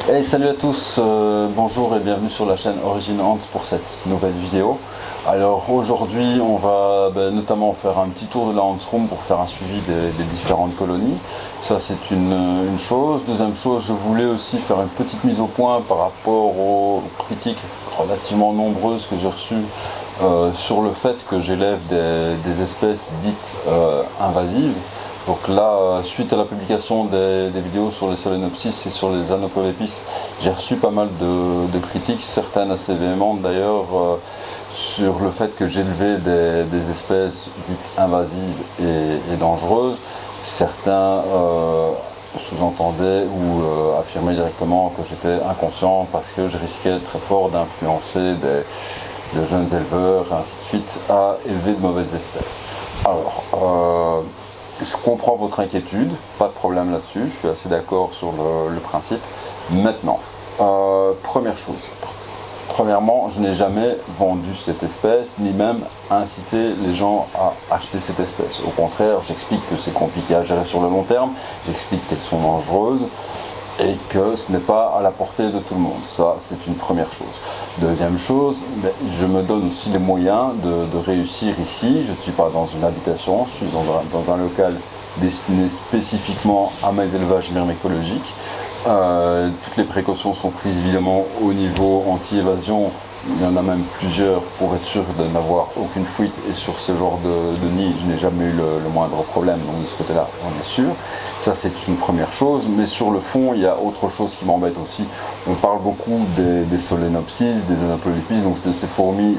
Hey, salut à tous, bonjour et bienvenue sur la chaîne Origine Ants pour cette nouvelle vidéo. Alors aujourd'hui on va notamment faire un petit tour de la Ants Room pour faire un suivi des différentes colonies. Ça c'est une chose. Deuxième chose, je voulais aussi faire une petite mise au point par rapport aux critiques relativement nombreuses que j'ai reçues sur le fait que j'élève des espèces dites invasives. Donc là, suite à la publication des vidéos sur les Solenopsis et sur les Anopolepis, j'ai reçu pas mal de critiques, certaines assez véhémentes d'ailleurs, sur le fait que j'élevais des espèces dites invasives et dangereuses. Certains sous-entendaient ou affirmaient directement que j'étais inconscient parce que je risquais très fort d'influencer de jeunes éleveurs, et ainsi de suite, à élever de mauvaises espèces. Alors, je comprends votre inquiétude, pas de problème là-dessus, je suis assez d'accord sur le principe. Maintenant, première chose, premièrement, je n'ai jamais vendu cette espèce, ni même incité les gens à acheter cette espèce. Au contraire, j'explique que c'est compliqué à gérer sur le long terme, j'explique qu'elles sont dangereuses, et que ce n'est pas à la portée de tout le monde. Ça, c'est une première chose. Deuxième chose, je me donne aussi les moyens de réussir ici. Je ne suis pas dans une habitation, je suis dans un local destiné spécifiquement à mes élevages myrmécologiques. Toutes les précautions sont prises évidemment au niveau anti-évasion. Il y en a même plusieurs pour être sûr de n'avoir aucune fuite, et sur ce genre de nid, je n'ai jamais eu le moindre problème, donc de ce côté-là, on est sûr. Ça, c'est une première chose, mais sur le fond, il y a autre chose qui m'embête aussi. On parle beaucoup des Solenopsis, des Anopolepis, donc de ces fourmis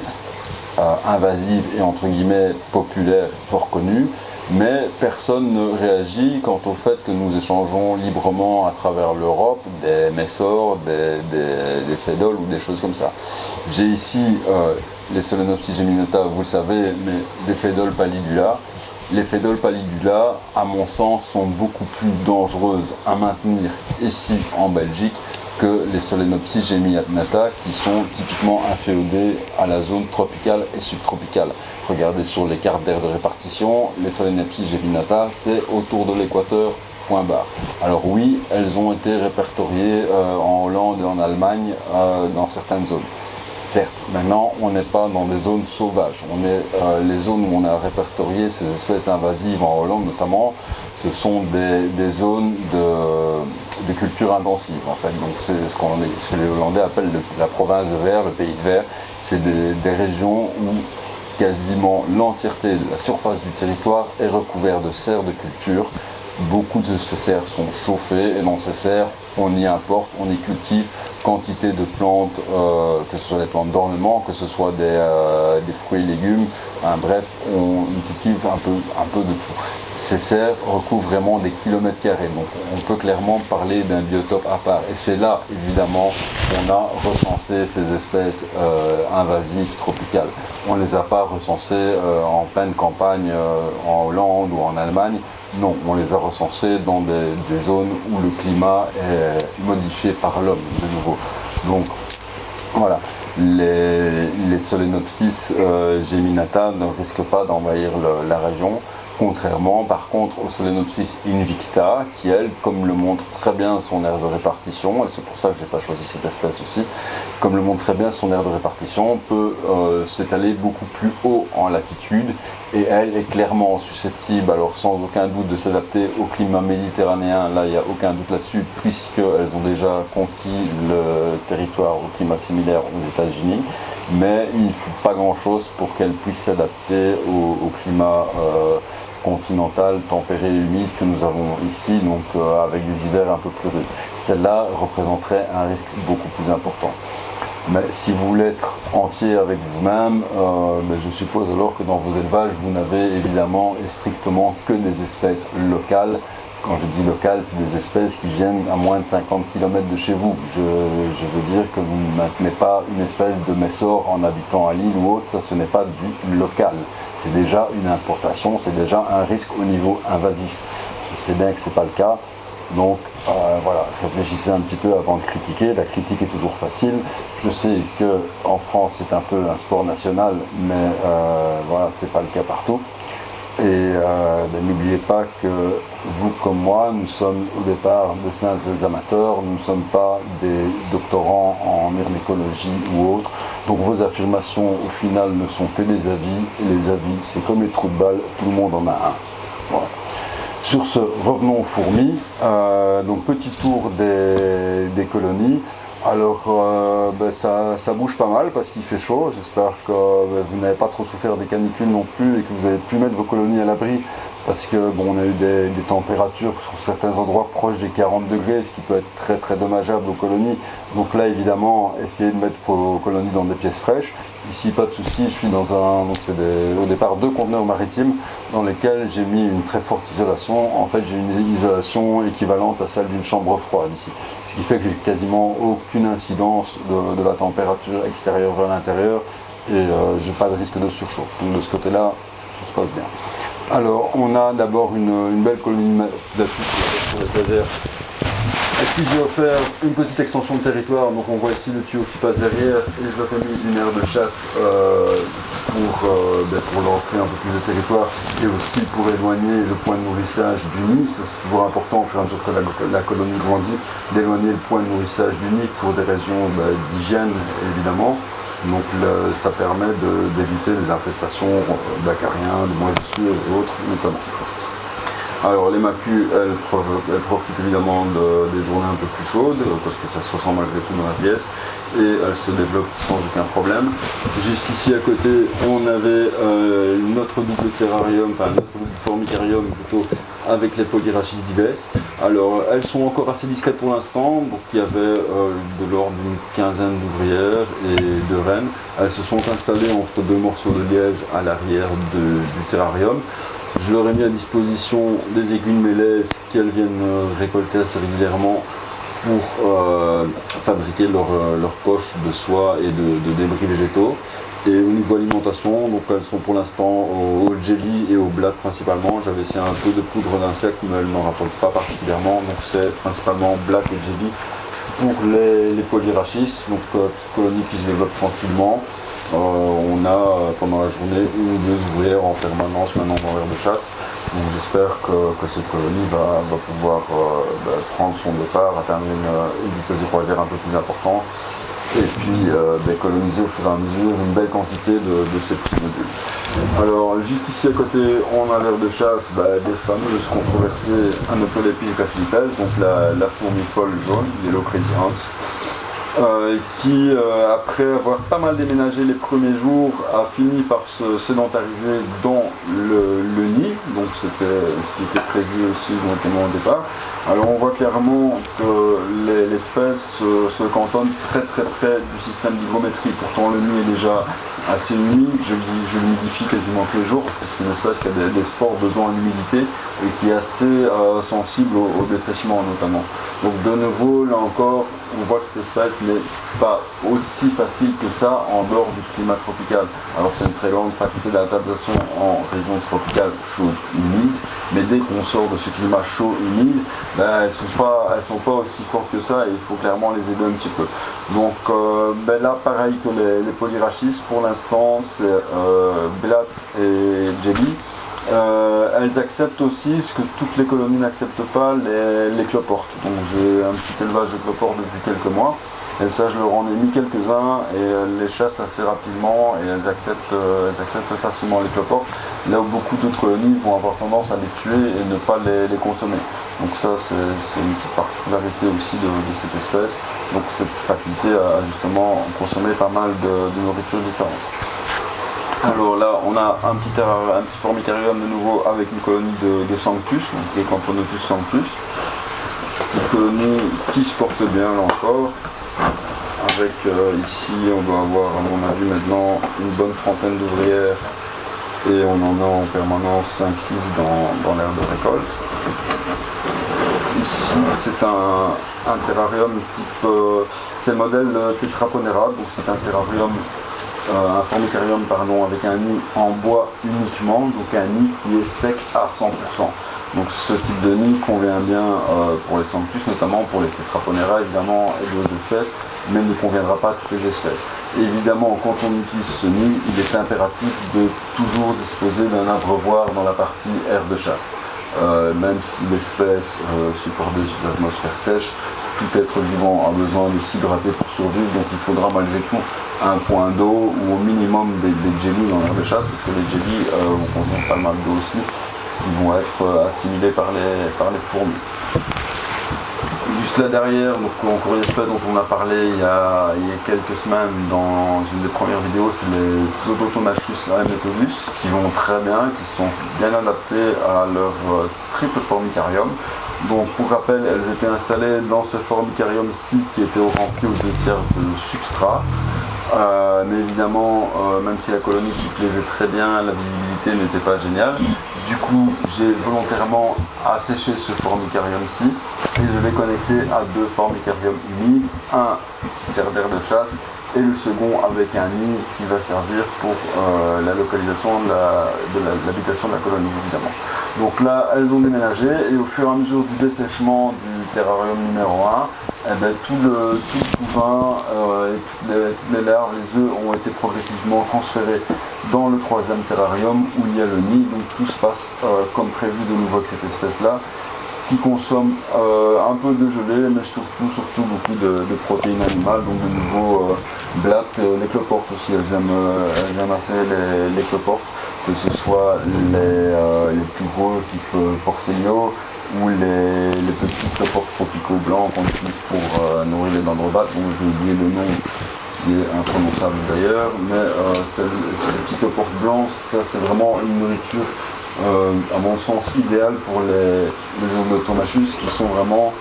invasives et entre guillemets populaires, fort connues, mais personne ne réagit quant au fait que nous échangeons librement à travers l'Europe des messors, des fédoles ou des choses comme ça. J'ai ici les Solenopsis geminata, vous le savez, mais des fédoles pallidula. Les fédoles pallidula, à mon sens, sont beaucoup plus dangereuses à maintenir ici en Belgique que les Solenopsis geminata, qui sont typiquement inféodées à la zone tropicale et subtropicale. Regardez sur les cartes d'aire de répartition, les Solenopsis geminata, c'est autour de l'équateur, point barre. Alors oui, elles ont été répertoriées en Hollande et en Allemagne dans certaines zones. Certes, maintenant on n'est pas dans des zones sauvages. Les zones où on a répertorié ces espèces invasives en Hollande notamment, ce sont des zones de culture intensive en fait. Donc c'est ce que les Hollandais appellent la province de verre, le pays de verre. C'est des régions où quasiment l'entièreté de la surface du territoire est recouverte de serres de culture. Beaucoup de ces serres sont chauffées, et dans ces serres, on y importe, on y cultive quantité de plantes, que ce soit des plantes d'ornement, que ce soit des fruits et légumes, bref, on cultive un peu de tout. Ces serres recouvrent vraiment des kilomètres carrés, donc on peut clairement parler d'un biotope à part. Et c'est là, évidemment, qu'on a recensé ces espèces invasives tropicales. On ne les a pas recensées en pleine campagne en Hollande ou en Allemagne. Non, on les a recensés dans des zones où le climat est modifié par l'homme, de nouveau. Donc, voilà, les Solenopsis geminata ne risquent pas d'envahir la région, contrairement par contre aux Solenopsis invicta, qui elle, comme le montre très bien son aire de répartition, et c'est pour ça que je n'ai pas choisi cette espèce aussi, comme le montre très bien son aire de répartition, peut s'étaler beaucoup plus haut en latitude, et elle est clairement susceptible, alors sans aucun doute, de s'adapter au climat méditerranéen. Là il n'y a aucun doute là-dessus, puisqu'elles ont déjà conquis le territoire au climat similaire aux États-Unis, mais il ne faut pas grand-chose pour qu'elles puissent s'adapter au climat continental, tempéré et humide que nous avons ici, donc avec des hivers un peu plus rudes. Celle-là représenterait un risque beaucoup plus important. Mais si vous voulez être entier avec vous-même, je suppose alors que dans vos élevages, vous n'avez évidemment et strictement que des espèces locales. Quand je dis locales, c'est des espèces qui viennent à moins de 50 km de chez vous. Je veux dire que vous ne maintenez pas une espèce de messor en habitant à Lille ou autre, ça ce n'est pas du local. C'est déjà une importation, c'est déjà un risque au niveau invasif. Je sais bien que ce n'est pas le cas. Donc voilà, réfléchissez un petit peu avant de critiquer. La critique est toujours facile. Je sais qu'en France c'est un peu un sport national, mais voilà, c'est pas le cas partout. Et n'oubliez pas que vous comme moi, nous sommes au départ de simples amateurs, nous ne sommes pas des doctorants en myrmécologie ou autre. Donc vos affirmations au final ne sont que des avis, et les avis c'est comme les trous de balle, tout le monde en a un. Voilà. Sur ce, revenons aux fourmis. Donc petit tour des colonies. Alors ça bouge pas mal parce qu'il fait chaud. J'espère que vous n'avez pas trop souffert des canicules non plus et que vous avez pu mettre vos colonies à l'abri, parce que bon, on a eu des températures sur certains endroits proches des 40 degrés, ce qui peut être très très dommageable aux colonies. Donc là évidemment, essayez de mettre vos colonies dans des pièces fraîches. Ici pas de souci, je suis dans au départ 2 conteneurs maritimes dans lesquels j'ai mis une très forte isolation. En fait j'ai une isolation équivalente à celle d'une chambre froide ici, ce qui fait que j'ai quasiment aucune incidence de la température extérieure vers l'intérieur et j'ai pas de risque de surchauffe. Donc de ce côté là tout se passe bien. Alors on a d'abord une belle colonie d'affûts sur l'étagère à qui j'ai offert une petite extension de territoire. Donc on voit ici le tuyau qui passe derrière et je leur ai mis une aire de chasse pour leur offrir un peu plus de territoire et aussi pour éloigner le point de nourrissage du nid. Ça, c'est toujours important au fur et à mesure que la colonie grandit, d'éloigner le point de nourrissage du nid pour des raisons d'hygiène évidemment. Donc ça permet d'éviter les infestations d'acariens, de moisissures et autres notamment. Alors les macus, elles profitent évidemment des journées un peu plus chaudes parce que ça se ressent malgré tout dans la pièce et elles se développent sans aucun problème. Juste ici à côté, on avait notre double terrarium, enfin notre double formicarium plutôt, avec les Polyrhachis dives. Alors elles sont encore assez discrètes pour l'instant, donc il y avait de l'ordre d'une quinzaine d'ouvrières et de reines. Elles se sont installées entre 2 morceaux de liège à l'arrière du terrarium. Je leur ai mis à disposition des aiguilles de mélèze qu'elles viennent récolter assez régulièrement pour fabriquer leur poche de soie et de débris végétaux. Et au niveau alimentation, donc elles sont pour l'instant au jelly et au blatt principalement. J'avais essayé un peu de poudre d'insectes, mais elles n'en rapportent pas particulièrement. Donc c'est principalement blatt et jelly pour les Polyrhachis, donc petite colonie qui se développe tranquillement. On a pendant la journée 1 ou 2 ouvrières en permanence maintenant dans l'aire de chasse. Donc j'espère que cette colonie va pouvoir prendre son départ, atteindre une vitesse de croisière un peu plus importante et puis coloniser au fur et à mesure une belle quantité de ces petits modules. Alors juste ici à côté on a l'aire de chasse des fameuses controversées Anoplolepis cassipes, donc la fourmi folle jaune, Yellow Crazy Ants. Qui, après avoir pas mal déménagé les premiers jours, a fini par se sédentariser dans le nid, donc c'était ce qui était prévu aussi notamment au départ. Alors on voit clairement que l'espèce se cantonne très très près du système d'hygrométrie. Pourtant le nid est déjà assez humide, je l'humidifie quasiment tous les jours, parce que c'est une espèce qui a des forts besoins en humidité et qui est assez sensible au dessèchement notamment. Donc de nouveau, là encore, on voit que cette espèce n'est pas aussi facile que ça en dehors du climat tropical. Alors c'est une très grande faculté d'adaptation en région tropicale chaude humide, mais dès qu'on sort de ce climat chaud humide, elles sont pas aussi fortes que ça et il faut clairement les aider un petit peu. Donc là pareil que les Polyrhachis, pour l'instant c'est blatt et jelly. Elles acceptent aussi ce que toutes les colonies n'acceptent pas, les cloportes. Donc j'ai un petit élevage de cloportes depuis quelques mois. Et ça, je leur en ai mis quelques-uns et elles les chassent assez rapidement et elles acceptent facilement les cloportes. Là où beaucoup d'autres colonies vont avoir tendance à les tuer et ne pas les consommer. Donc ça, c'est une petite particularité aussi de cette espèce. Donc cette faculté à justement consommer pas mal de nourriture différente. Alors là, on a un petit formicarium de nouveau avec une colonie de Sanctus, donc les Camponotus sanctus. Une colonie qui se porte bien là encore. Avec ici, on doit avoir à mon avis maintenant une bonne trentaine d'ouvrières et on en a en permanence 5-6 dans l'aire de récolte. Ici, c'est un terrarium type, c'est le modèle Tetraponera, donc c'est un terrarium. Un formicarium avec un nid en bois uniquement, donc un nid qui est sec à 100%. Donc ce type de nid convient bien pour les Sanctus, notamment pour les Tetraponera évidemment et d'autres espèces, mais ne conviendra pas à toutes les espèces. Évidemment, quand on utilise ce nid, il est impératif de toujours disposer d'un abreuvoir dans la partie aire de chasse. même si l'espèce supporte des atmosphères sèches, tout être vivant a besoin de s'hydrater pour survivre, donc il faudra malgré tout un point d'eau ou au minimum des jellies dans l'air de chasse, parce que les jellies vont contenir pas mal d'eau aussi, qui vont être assimilés par les fourmis. Juste là derrière, donc en courrier dont on a parlé il y a quelques semaines dans une des premières vidéos, c'est les Odotomachus aemetodus qui vont très bien, qui sont bien adaptés à leur triple formicarium. Donc pour rappel, elles étaient installées dans ce formicarium-ci qui était rempli aux 2/3 de substrat. Mais évidemment, même si la colonie s'y plaisait très bien, la visibilité n'était pas géniale. Du coup, j'ai volontairement asséché ce formicarium-ci et je vais connecter à 2 formicariums humides, un qui sert d'air de chasse et le second avec un nid qui va servir pour la localisation de l'habitation de la colonie, évidemment. Donc là, elles ont déménagé et au fur et à mesure du dessèchement du terrarium numéro 1, eh ben, tout le couvain, les larves, les œufs ont été progressivement transférés dans le 3e terrarium où il y a le nid. Donc tout se passe comme prévu de nouveau avec cette espèce-là, qui consomme un peu de gelée, mais surtout beaucoup de protéines animales, donc de nouveau blattes, les cloportes aussi, elles aiment assez les cloportes, que ce soit les plus gros type porcelio ou les petits cloportes tropicaux blancs qu'on utilise pour nourrir les dendrobates, dont j'ai oublié le nom, qui est imprononçable d'ailleurs, mais ces petits cloportes blancs, ça c'est vraiment une nourriture à mon sens idéal pour les Odotomachus, qui sont vraiment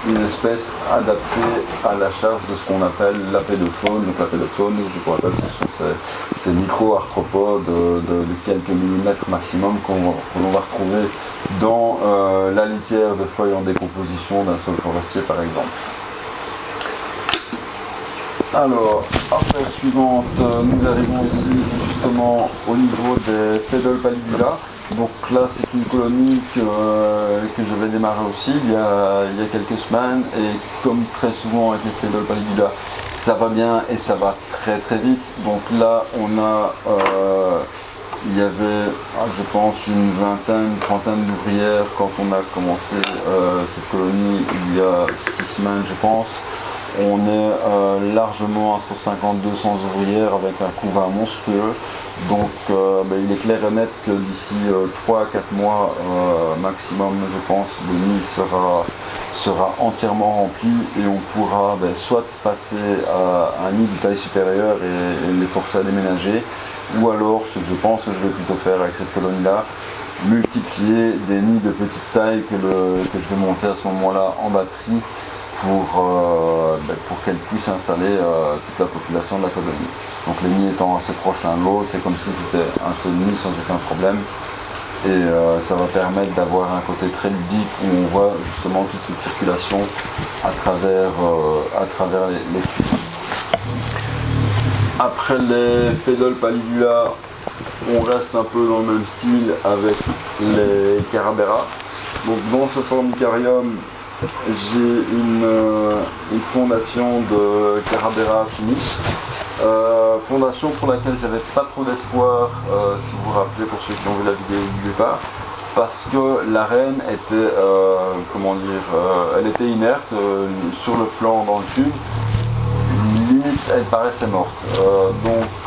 une espèce adaptée à la chasse de ce qu'on appelle l'apédofaune. Donc l'apédofaune, je vous rappelle, ce sont ces micro-arthropodes de quelques millimètres maximum que l'on va retrouver dans la litière de feuilles en décomposition d'un sol forestier par exemple. Alors, affaire suivante, nous arrivons ici justement au niveau des Phaedol pallidula. Donc là, c'est une colonie que j'avais démarré aussi il y a quelques semaines, et comme très souvent avec les Phaedol pallidula, ça va bien et ça va très très vite. Donc là, il y avait, je pense, une trentaine d'ouvrières quand on a commencé cette colonie il y a 6 semaines, je pense. On est largement à 150-200 ouvrières avec un couvain monstrueux. Donc il est clair et net que d'ici 3 à 4 mois maximum, je pense, le nid sera entièrement rempli et on pourra soit passer à un nid de taille supérieure et les forcer à déménager, ou alors, ce que je pense que je vais plutôt faire avec cette colonie-là, multiplier des nids de petite taille que je vais monter à ce moment-là en batterie pour qu'elle puisse installer toute la population de la colonie. Donc les nids étant assez proches l'un de l'autre, c'est comme si c'était un seul nid sans aucun problème. Et ça va permettre d'avoir un côté très ludique où on voit justement toute cette circulation à travers les cuves. Après les Phaedol pallidula, on reste un peu dans le même style avec les Carabera. Donc dans ce formicarium, j'ai une fondation de Carabera finis. Fondation pour laquelle j'avais pas trop d'espoir, si vous vous rappelez, pour ceux qui ont vu la vidéo du départ, parce que la reine était, elle était inerte sur le flanc dans le tube. Limite, elle paraissait morte.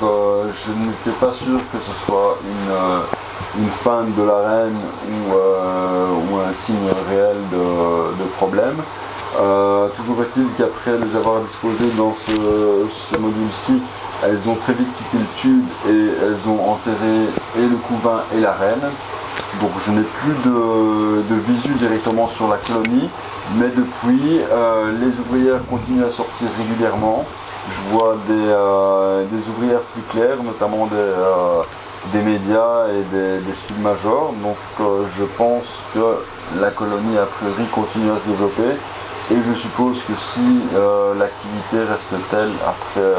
Je n'étais pas sûr que ce soit une fan de la reine ou un signe réel de problème. Toujours est-il qu'après les avoir disposées dans ce module-ci, elles ont très vite quitté le tube et elles ont enterré et le couvain et la reine. Donc je n'ai plus de visu directement sur la colonie, mais depuis, les ouvrières continuent à sortir régulièrement. Je vois des ouvrières plus claires, notamment des médias et des submajors. Donc je pense que la colonie a priori continue à se développer. Et je suppose que si l'activité reste telle après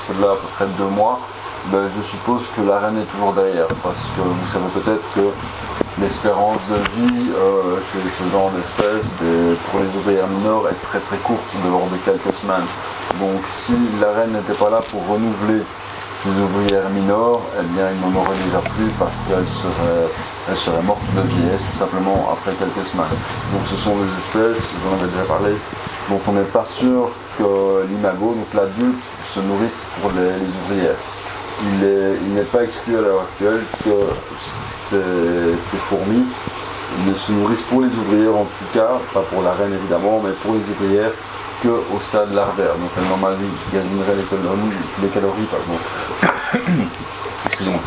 celle-là à peu près 2 mois, je suppose que la reine est toujours derrière, parce que vous savez peut-être que l'espérance de vie chez ce genre d'espèce, pour les ouvrières mineures, est très très courte, de l'ordre de quelques semaines. Donc si la reine n'était pas là pour renouveler Ces ouvrières mineures, eh bien, il n'en aurait déjà plus parce qu'elles seraient mortes de vieillesse tout simplement après quelques semaines. Donc ce sont des espèces, j'en avais déjà parlé, dont on n'est pas sûr que l'imago, donc l'adulte, se nourrisse pour les ouvrières. Il n'est pas exclu à l'heure actuelle que ces fourmis ne se nourrissent pour les ouvrières, en tout cas, pas pour la reine évidemment, mais pour les ouvrières qu'au stade larvaire. Donc elles emmagasineraient les calories, excusez-moi.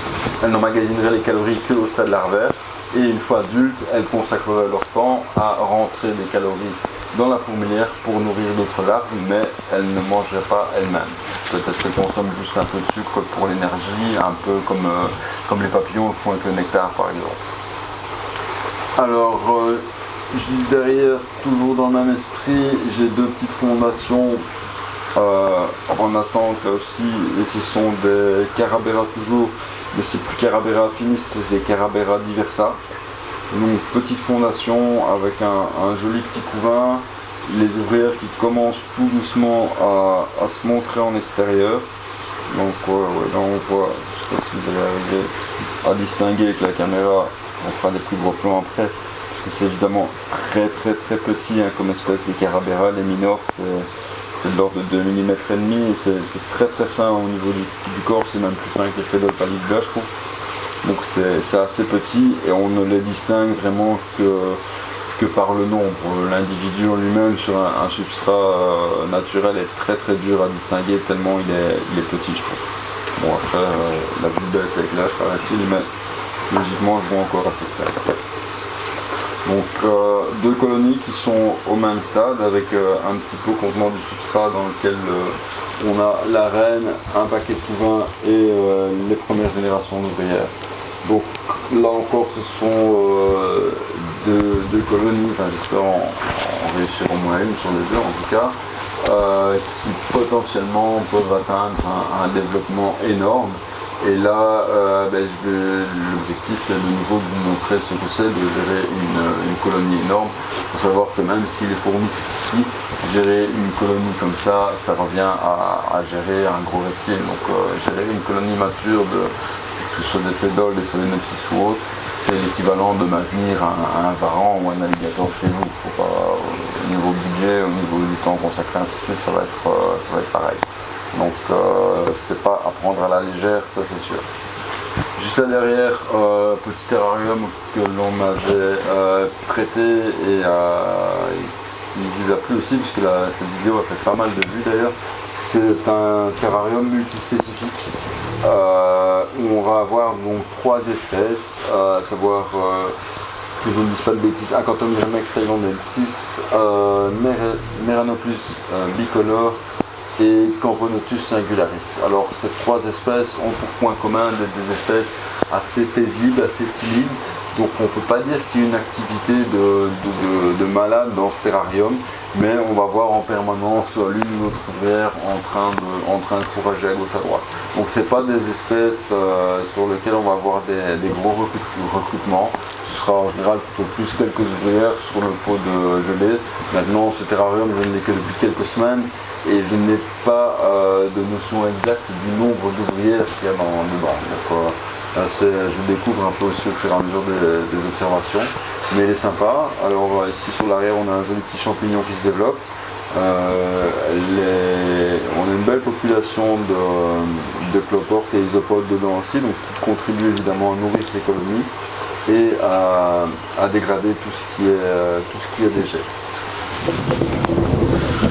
Elles n'emmagasineraient les calories qu'au stade larvaire, et une fois adultes, elles consacreraient leur temps à rentrer des calories dans la fourmilière pour nourrir d'autres larves, mais elles ne mangeraient pas elles-mêmes. Peut-être qu'elles consomment juste un peu de sucre pour l'énergie, un peu comme les papillons le font avec le nectar par exemple. Alors, derrière, toujours dans le même esprit, j'ai deux petites fondations en attente aussi, et ce sont des Carabera toujours, mais c'est plus Carabera finis, c'est des Carabera diversa. Donc petite fondation avec un joli petit couvain, les ouvrières qui commencent tout doucement à se montrer en extérieur. Donc là on voit, je ne sais pas si vous allez arriver à distinguer avec la caméra, on fera des plus gros plans après, parce que c'est évidemment très petit hein, comme espèce. Les Carabera, les minors, c'est de l'ordre de 2 mm et demi, et c'est très fin au niveau du corps, c'est même plus fin que les Phédol pallidula, je trouve. Donc c'est assez petit et on ne les distingue vraiment que par le nombre. L'individu en lui-même sur un substrat naturel est très dur à distinguer tellement il est petit, je trouve. Bon après la vue baisse avec l'âge paraît-il, mais logiquement je vois encore assez clair. Donc deux colonies qui sont au même stade avec un petit pot contenant du substrat dans lequel on a la reine, un paquet de couvain et les premières générations d'ouvrières. Donc là encore ce sont deux colonies, enfin, j'espère en réussir au moins une sur les deux en tout cas, qui potentiellement peuvent atteindre un développement énorme. Et là, l'objectif est de nouveau de vous montrer ce que c'est de gérer une colonie énorme. Il faut savoir que même si les fourmis c'est petit, gérer une colonie comme ça revient à gérer un gros reptile. Donc gérer une colonie mature que ce soit des Phédoles, des Solenopsis ou autres, c'est l'équivalent de maintenir un varan ou un alligator chez vous. Faut pas, au niveau budget, au niveau du temps consacré, ainsi de suite, ça va être pareil. Donc c'est pas à prendre à la légère, ça c'est sûr. Juste là derrière, petit terrarium que l'on avait prêté et qui vous a plu aussi, puisque cette vidéo a fait pas mal de vues d'ailleurs. C'est un terrarium multispécifique où on va avoir donc 3 espèces, à savoir que je ne dise pas de bêtises, Acanthomiremex thaïlandais, Meranopus bicolore et Camponotus singularis. Alors ces 3 espèces ont pour point commun d'être des espèces assez paisibles, assez timides, donc on ne peut pas dire qu'il y ait une activité de malade dans ce terrarium, mais on va voir en permanence l'une ou l'autre ouvrière en train de fourrager à gauche à droite. Donc c'est pas des espèces sur lesquelles on va avoir des gros recrutements. Ce sera en général plutôt plus quelques ouvrières sur le pot de gelée. Maintenant ce terrarium je ne l'ai que depuis quelques semaines et je n'ai pas de notion exacte du nombre d'ouvrières qu'il y a dedans. Donc, je découvre un peu aussi au fur et à mesure des observations, mais elle est sympa. Alors ici sur l'arrière on a un joli petit champignon qui se développe. On a une belle population de cloportes et isopodes dedans aussi, donc qui contribuent évidemment à nourrir ces colonies et à dégrader tout ce qui est déchets.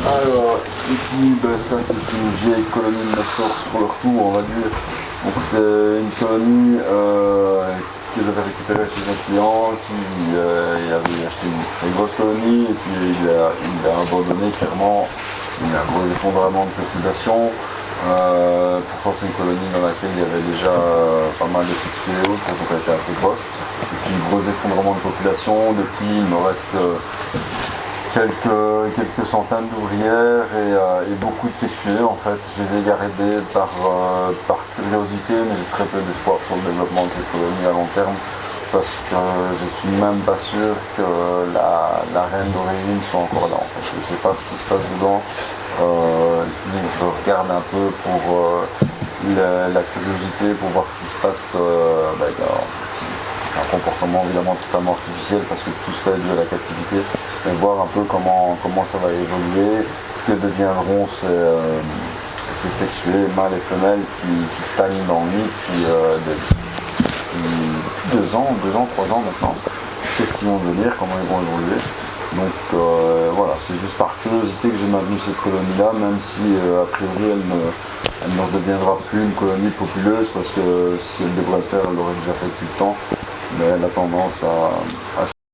Alors ici ça c'est une vieille colonie de Nestor pour leur tour on va dire. Donc c'est une colonie que j'avais récupérée chez un client qui avait acheté une très grosse colonie et puis il a abandonné clairement. Il y a un gros effondrement de population. Pourtant c'est une colonie dans laquelle il y avait déjà pas mal de succès et autres, donc elle était assez grosse. Et puis gros effondrement de population, depuis il me reste quelques centaines d'ouvrières et beaucoup de sexuées en fait. Je les ai gardées par curiosité, mais j'ai très peu d'espoir sur le développement de cette colonie à long terme parce que je suis même pas sûr que la reine d'origine soit encore là en fait. Je sais pas ce qui se passe dedans. Je regarde un peu pour la curiosité pour voir ce qui se passe. C'est un comportement évidemment totalement artificiel parce que tout ça est dû à la captivité, mais voir un peu comment ça va évoluer, que deviendront ces sexués, mâles et femelles qui stagnent dans le nid depuis 2 ans, 3 ans maintenant. Qu'est-ce qu'ils vont devenir, comment ils vont évoluer. Donc voilà, c'est juste par curiosité que j'ai maintenu cette colonie-là, même si a priori elle ne redeviendra plus une colonie populeuse, parce que si elle devrait le faire, elle l'aurait déjà fait depuis le temps, mais elle a tendance à